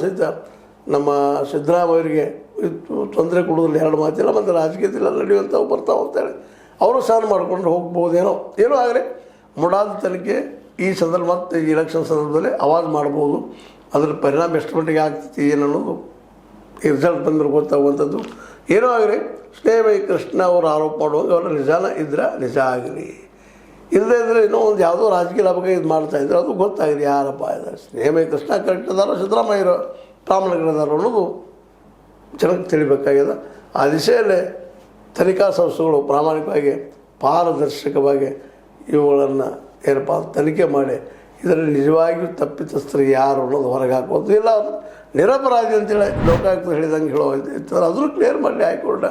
ಸಹಿತ ನಮ್ಮ ಸಿದ್ದರಾಮಯ್ಯರಿಗೆ ತೊಂದರೆ ಕೊಡೋದ್ರಲ್ಲಿ ಎರಡು ಮಾತಿಲ್ಲ, ಮತ್ತು ರಾಜಕೀಯದಲ್ಲಿ ನಡೆಯುವಂಥವು ಬರ್ತಾವೆ ಅಂತೇಳಿ ಅವರು ಸಹನ ಮಾಡ್ಕೊಂಡು ಹೋಗ್ಬೋದೇನೋ. ಏನೋ ಆಗಲಿ, ಮುಡಾದ ತನಿಖೆ ಈ ಸಂದರ್ಭ ಮತ್ತು ಈ ಎಲೆಕ್ಷನ್ ಸಂದರ್ಭದಲ್ಲಿ ಅವಾಜ್ ಮಾಡ್ಬೋದು. ಅದರ ಪರಿಣಾಮ ಎಷ್ಟು ಮಟ್ಟಿಗೆ ಆಗ್ತೈತಿ ಏನನ್ನೋದು ಈ ರಿಸಲ್ಟ್ ಬಂದರೆ ಗೊತ್ತಾಗುವಂಥದ್ದು. ಏನೋ ಆಗಲಿ, ಸ್ನೇಹಮಯಿ ಕೃಷ್ಣ ಅವರು ಆರೋಪ ಮಾಡುವಾಗ ಅವರ ನಿಜಾನ ಇದ್ರೆ ನಿಜ ಆಗಲಿ, ಇಲ್ಲದೇ ಇದ್ದರೆ ಇನ್ನೂ ಒಂದು ಯಾವುದೋ ರಾಜಕೀಯ ಲಾಭಕ್ಕೆ ಇದು ಮಾಡ್ತಾಯಿದ್ರು, ಅದು ಗೊತ್ತಾಗಿದೆ ಯಾರಪ್ಪ ಇದ್ದಾರೆ. ಸ್ನೇಹಮಯಿ ಕೃಷ್ಣ ಕರೆಕ್ಟ್ ಅದಾರೋ ಸಿದ್ದರಾಮಯ್ಯರು ಪ್ರಾಮಾಣಿಕರದಾರೋ ಅನ್ನೋದು ಜನಕ್ಕೆ ತಿಳಿಬೇಕಾಗ್ಯದ. ಆ ದಿಶೆಯಲ್ಲೇ ತನಿಖಾ ಸಂಸ್ಥೆಗಳು ಪ್ರಾಮಾಣಿಕವಾಗಿ ಪಾರದರ್ಶಕವಾಗಿ ಇವುಗಳನ್ನು ಏನಪ್ಪ ತನಿಖೆ ಮಾಡಿ ಇದರಲ್ಲಿ ನಿಜವಾಗಿಯೂ ತಪ್ಪಿತಸ್ಥರು ಯಾರು ಅನ್ನೋದು ಹೊರಗೆ ಹಾಕೋದು. ಇಲ್ಲ ನಿರಪರಾಧಿ ಅಂತೇಳಿ ಲೋಕಾಯುಕ್ತ ಹೇಳಿದಂಗೆ ಹೇಳೋ ಇರ್ತಾರೆ, ಅದನ್ನು ಕ್ಲಿಯರ್ ಮಾಡಿ ಹೈಕೋರ್ಟ್.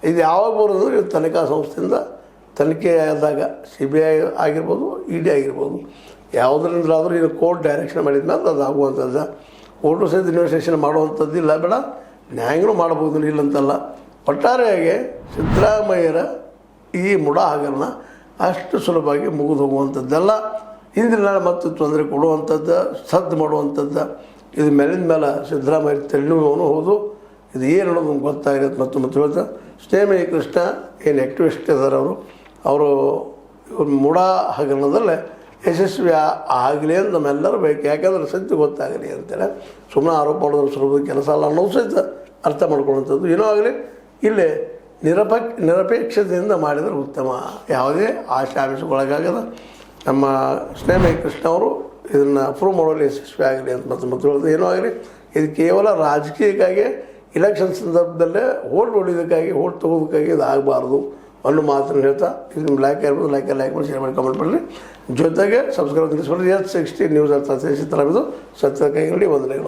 ಇದು ಯಾವಾಗ ಬರೋದು, ಇದು ತನಿಖಾ ಸಂಸ್ಥೆಯಿಂದ ತನಿಖೆ ಆದಾಗ CBI ಆಗಿರ್ಬೋದು, ED ಆಗಿರ್ಬೋದು, ಯಾವುದರಿಂದಲಾದರೂ ಇದು ಕೋರ್ಟ್ ಡೈರೆಕ್ಷನ್ ಮಾಡಿದ ಮೇಲೆ ಅದು ಆಗುವಂಥದ್ದು. ಕೋರ್ಟು ಸಹಿತ ಇನ್ವೆಸ್ಟಿಗೇಷನ್ ಮಾಡುವಂಥದ್ದು ಇಲ್ಲ, ಬೇಡ ನ್ಯಾಯನೂ ಮಾಡ್ಬೋದು, ಇಲ್ಲಂತಲ್ಲ. ಒಟ್ಟಾರೆಯಾಗಿ ಸಿದ್ದರಾಮಯ್ಯರ ಈ ಮುಡಾ ಹಗರಣ ಅಷ್ಟು ಸುಲಭವಾಗಿ ಮುಗಿದು ಹೋಗುವಂಥದ್ದೆಲ್ಲ. ಹಿಂದಿನ ನಾಳೆ ಮತ್ತು ತೊಂದರೆ ಕೊಡುವಂಥದ್ದು, ಸದ್ದು ಮಾಡುವಂಥದ್ದು. ಇದು ಮೇಲಿಂದ ಮೇಲೆ ಸಿದ್ದರಾಮಯ್ಯ ತಲೆನೋವು ಹೌದು. ಇದು ಏನು ಅನ್ನೋದು ಗೊತ್ತಾಗಿರುತ್ತೆ. ಮತ್ತು ಇವತ್ತು ಸ್ನೇಹಮಯಿ ಕೃಷ್ಣ ಏನು ಆ್ಯಕ್ಟಿವಿಸ್ಟ್ ಇದ್ದಾರೆ, ಅವರು ಮುಡಾ ಹಗರಣದಲ್ಲೇ ಯಶಸ್ವಿ ಆಗಲಿ ಅಂತ ನಮ್ಮೆಲ್ಲರೂ ಬೇಕು. ಯಾಕೆಂದರೆ ಸತ್ಯ ಗೊತ್ತಾಗಲಿ ಅಂತೇಳಿ ಸುಮ್ಮನೆ ಆರೋಪ ಮಾಡೋದ್ರ ಸುಲಭದ ಕೆಲಸ ಅಲ್ಲ ಅನ್ನೋದು ಸಹಿತ ಅರ್ಥ ಮಾಡ್ಕೊಳ್ಳುವಂಥದ್ದು. ಏನೋ ಆಗಲಿ, ಇಲ್ಲೇ ನಿರಪೇಕ್ಷತೆಯಿಂದ ಮಾಡಿದರೆ ಉತ್ತಮ. ಯಾವುದೇ ಆಶಾಮಿಷಗೊಳಗಾಗದ ನಮ್ಮ ಸ್ನೇಹಮಯಿ ಕೃಷ್ಣ ಅವರು ಇದನ್ನು ಪ್ರೂವ್ ಮಾಡುವಲ್ಲಿ ಯಶಸ್ವಿ ಆಗಲಿ ಅಂತ ಮತ್ತು ಹೇಳೋದು. ಏನೋ ಆಗಲಿ, ಇದು ಕೇವಲ ರಾಜಕೀಯಕ್ಕಾಗಿ ಇಲೆಕ್ಷನ್ ಸಂದರ್ಭದಲ್ಲೇ ಓಟ್ ಹೊಡಿಯೋದಕ್ಕಾಗಿ, ಓಟ್ ತೊಗೋದಕ್ಕಾಗಿ ಇದು ಆಗಬಾರ್ದು ಅನ್ನೋ ಮಾತನ್ನು ಹೇಳ್ತಾ, ಇದು ನಿಮ್ಮ ಲೈಕ್ ಆಗಿರ್ಬೋದು, ಲೈಕ್ ಮಾಡಿ, ಶೇರ್ ಮಾಡಿ, ಕಮೆಂಟ್ ಮಾಡಲಿ. ಜೊತೆಗೆ ಸಬ್ಸ್ಕ್ರೈಬ್ ತಿಳಿಸ್ಕೊಳ್ಳಿ. S60 ನ್ಯೂಸ್ ಅರ್ಥ ತಿಳಿಸಿ ತಲುಪಿದು ಸತ್ಯದ ಕೈಗಡಿ ವಂದನೆಗಳು.